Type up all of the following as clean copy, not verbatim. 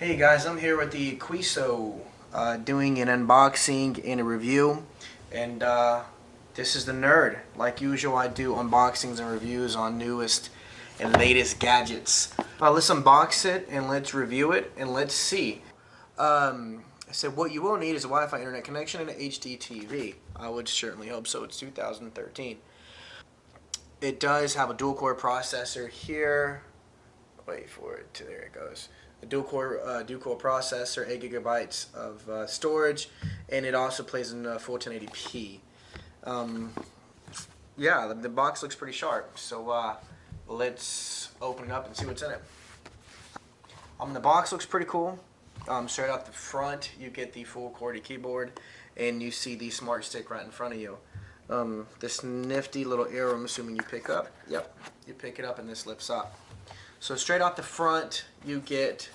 Hey guys, I'm here with the Equiso doing an unboxing and a review, and this is the nerd. Like usual, I do unboxings and reviews on newest and latest gadgets. Let's unbox it and let's review it and let's see. I said what you will need is a Wi-Fi internet connection and an HD TV. I would certainly hope so. It's 2013. It does have a dual-core processor here. Wait for it. There it goes. A dual-core processor, 8 GB of storage, and it also plays in full 1080p. Yeah, the box looks pretty sharp. So let's open it up and see what's in it. The box looks pretty cool. Straight off the front, you get the full QWERTY keyboard, and you see the smart stick right in front of you. This nifty little arrow, I'm assuming you pick up. Yep, you pick it up and this lifts up. So straight off the front, you get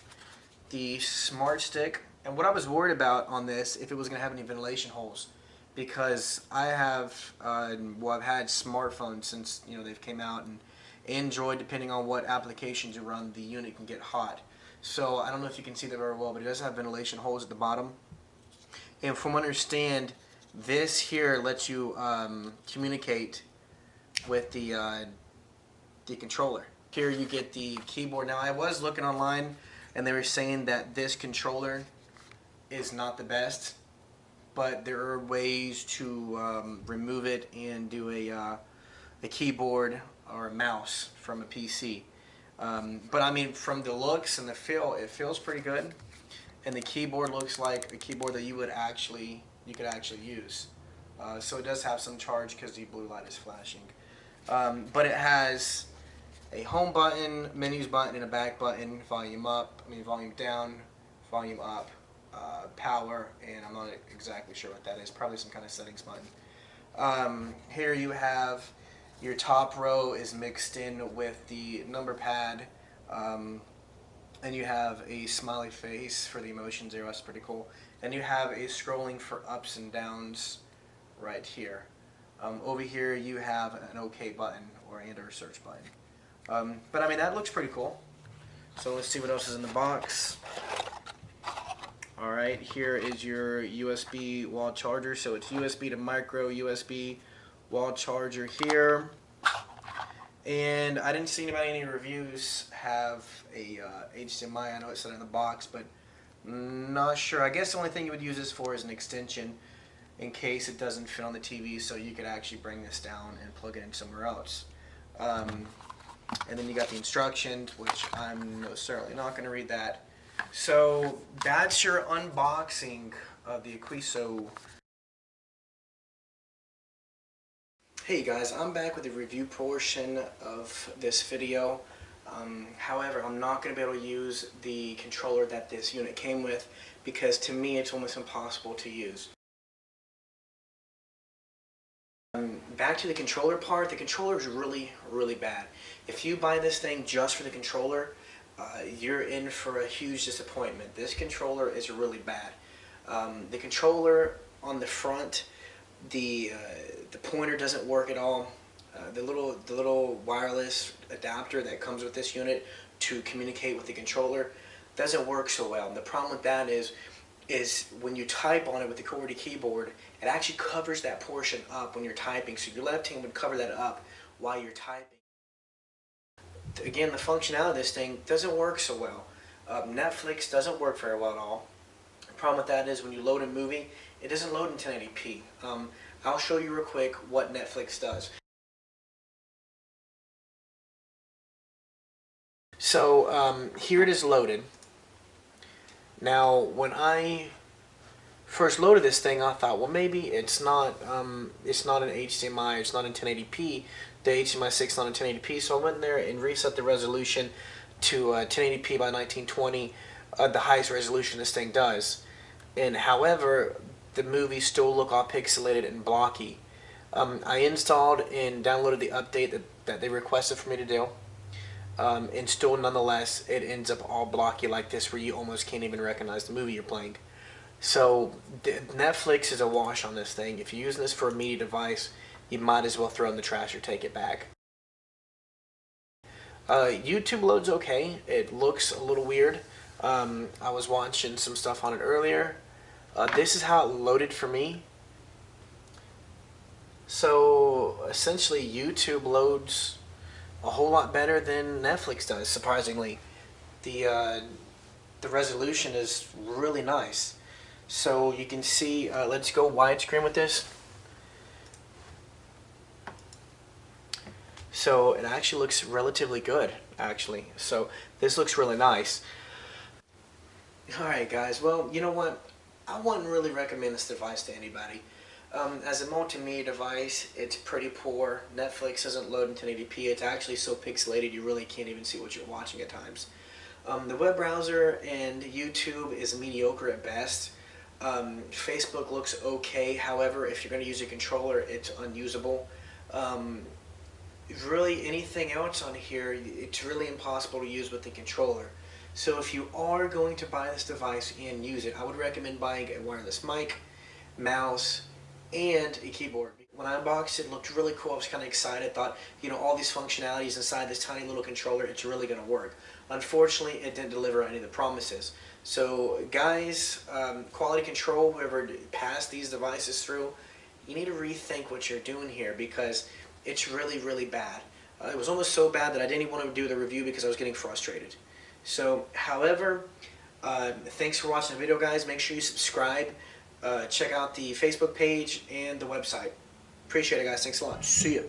the smart stick. And what I was worried about on this, if it was going to have any ventilation holes, because I've had smartphones since they've came out, and Android, depending on what applications you run, the unit can get hot. So I don't know if you can see that very well, but it does have ventilation holes at the bottom. And from what I understand, this here lets you communicate with the controller. Here you get the keyboard. Now I was looking online and they were saying that this controller is not the best, but there are ways to remove it and do a keyboard or a mouse from a PC. But I mean, from the looks and the feel, it feels pretty good, and the keyboard looks like a keyboard that you could actually use. So it does have some charge because the blue light is flashing, but it has a home button, menus button, and a back button, volume down, volume up, power, and I'm not exactly sure what that is, probably some kind of settings button. Here you have your top row is mixed in with the number pad, and you have a smiley face for the emotions there, that's pretty cool. And you have a scrolling for ups and downs right here. Over here you have an OK button or a search button. But I mean, that looks pretty cool. So let's see what else is in the box. Alright, here is your USB wall charger. So it's USB to micro USB wall charger here. And I didn't see any reviews have a HDMI. I know it said in the box, but not sure. I guess the only thing you would use this for is an extension in case it doesn't fit on the TV, so you could actually bring this down and plug it in somewhere else. And then you got the instructions, which I'm certainly not going to read that. So that's your unboxing of the Equiso. Hey guys, I'm back with the review portion of this video. However, I'm not going to be able to use the controller that this unit came with because to me it's almost impossible to use. Back to the controller part, the controller is really, really bad. If you buy this thing just for the controller, you're in for a huge disappointment. This controller is really bad. The controller on the front, the pointer doesn't work at all. The little wireless adapter that comes with this unit to communicate with the controller doesn't work so well. And the problem with that is when you type on it with the QWERTY keyboard, it actually covers that portion up when you're typing. So your left hand would cover that up while you're typing. Again, the functionality of this thing doesn't work so well. Netflix doesn't work very well at all. The problem with that is when you load a movie, it doesn't load in 1080p. I'll show you real quick what Netflix does. So here it is loaded. Now, when I first loaded this thing, I thought, well, maybe it's not an HDMI, it's not in 1080p. The HDMI 6 is not in 1080p, so I went in there and reset the resolution to 1080p by 1920, the highest resolution this thing does. And however, the movies still look all pixelated and blocky. I installed and downloaded the update that they requested for me to do. And still, nonetheless, it ends up all blocky like this where you almost can't even recognize the movie you're playing. So Netflix is a wash on this thing. If you're using this for a media device, you might as well throw it in the trash or take it back. YouTube loads okay. It looks a little weird. I was watching some stuff on it earlier. This is how it loaded for me. So essentially YouTube loads a whole lot better than Netflix does, surprisingly. The resolution is really nice. So you can see, let's go widescreen with this. So it actually looks relatively good, actually. So this looks really nice. Alright guys, well, you know what? I wouldn't really recommend this device to anybody. As a multimedia device, it's pretty poor. Netflix doesn't load in 1080p. It's actually so pixelated you really can't even see what you're watching at times. The web browser and YouTube is mediocre at best. Facebook looks okay. However, if you're going to use a controller, it's unusable. Really, anything else on here, it's really impossible to use with the controller. So if you are going to buy this device and use it, I would recommend buying a wireless mic, mouse, and a keyboard. When I unboxed it, it looked really cool. I was kind of excited. Thought, you know, all these functionalities inside this tiny little controller, it's really going to work. Unfortunately, it didn't deliver on any of the promises. So guys, quality control, whoever passed these devices through, you need to rethink what you're doing here, because it's really, really bad. It was almost so bad that I didn't even want to do the review because I was getting frustrated. So, however, thanks for watching the video, guys. Make sure you subscribe. Check out the Facebook page and the website. Appreciate it, guys. Thanks a lot. See ya.